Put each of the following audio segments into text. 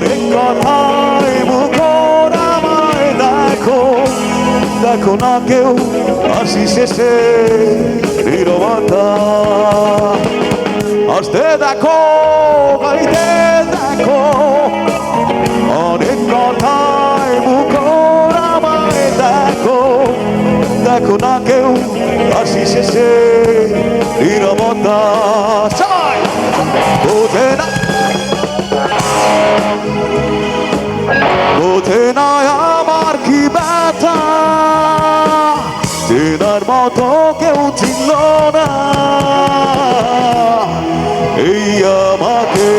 অনেক কথায় মুখর আমায় দেখো, দেখো না কেউ হাসি শেষে নীরবতা। আসতে দেখো, গাইতে দেখো, অনেক কথায় মুখর আমায় দেখো, দেখো না কেউ হাসি শেষে নীরবতা। সবাই বোঝে না, বোঝে না আমার কি ব্যথা, চেনার মতো কেউ ছিল না এই আমাকে।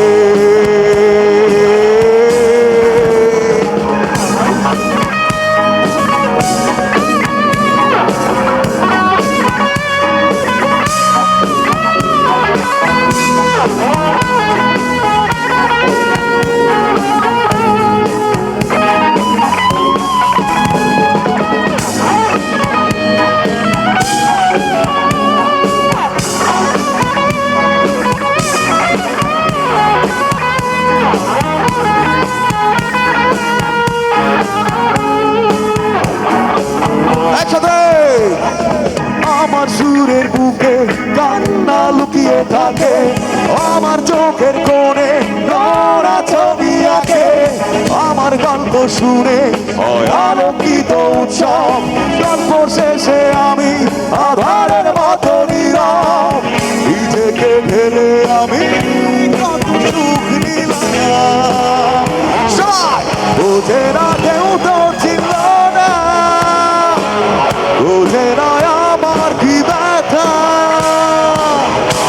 আমার সুরের বুকে কান্না লুকিয়ে থাকে, আমার চোখের কোণে নড়া ছবি আঁকে, আমার গল্প শুনে হয় আলোকিত উৎসব, গল্প শেষে আমি আধারের মতো নীরব, নিজেকে ঢেলে আমি কত সুখ নিলাম। সবাই বোঝে না কেউ তো ছিল না, বোঝে না আমার কি ব্যথা,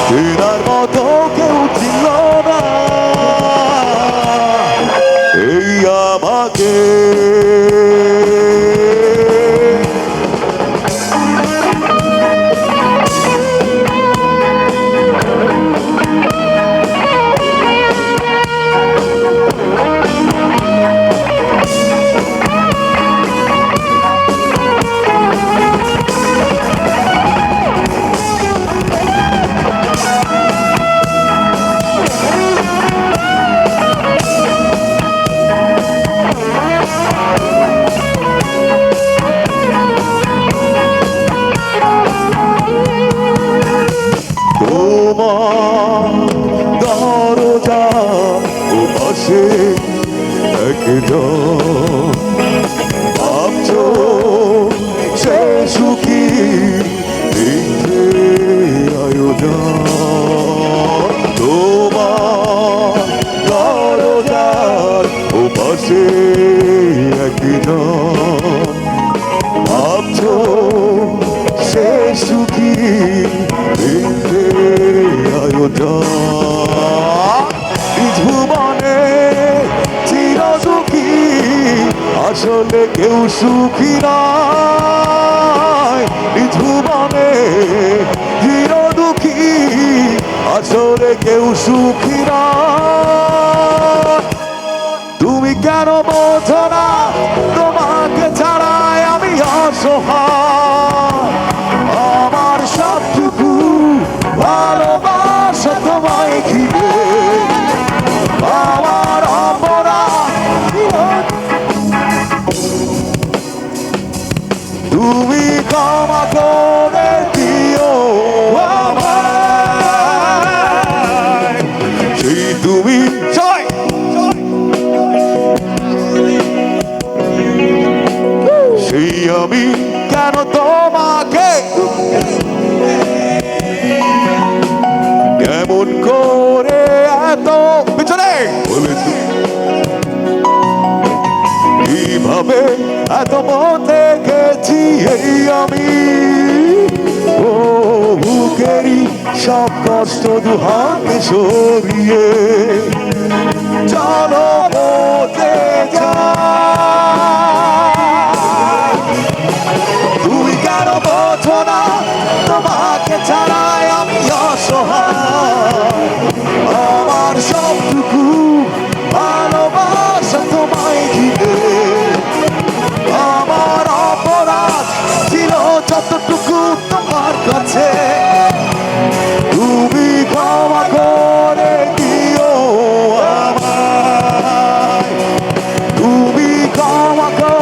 চেনার মতো কেউ ছিল না এই আমাকে। দরজা ও পাশে একজন ভাবছো সে সুখী আয়োজন। তোমার দরজার ও পাশে একজন ভাবছো সে সুখী জীবনে চির সুখী আসলে কেউ সুখী নয়, জীবনে চির দুঃখী আসলে কেউ সুখী নয়। তুমি কেন বোঝো না তোমাকে ছাড়াই আমি অসহায়, আমার সবটুকু ভালোবাসা তোমায় ঘিরে, আমার অপরাধ তুমি ক্ষমা করে দিও আমায়। সেই তুমি সেই আমি কেন তোমাকে কেমন করে এত পিছনে বলেছি, কিভাবে এত মতে গেছি এই আমি, ও বুকেরই সব কষ্ট দুহাতে সরিয়ে চলো বলতে যা। তুমি কেন বোঝো না তোমাকে ছাড়াই আমি অসহায়, আমার সবটুকু ভালোবাসা তোমায় ঘিরে, আমার অপরাধ ছিল যতটুকু তোমার কাছে, তুমি ক্ষমা করে দিও আমায়। রাখো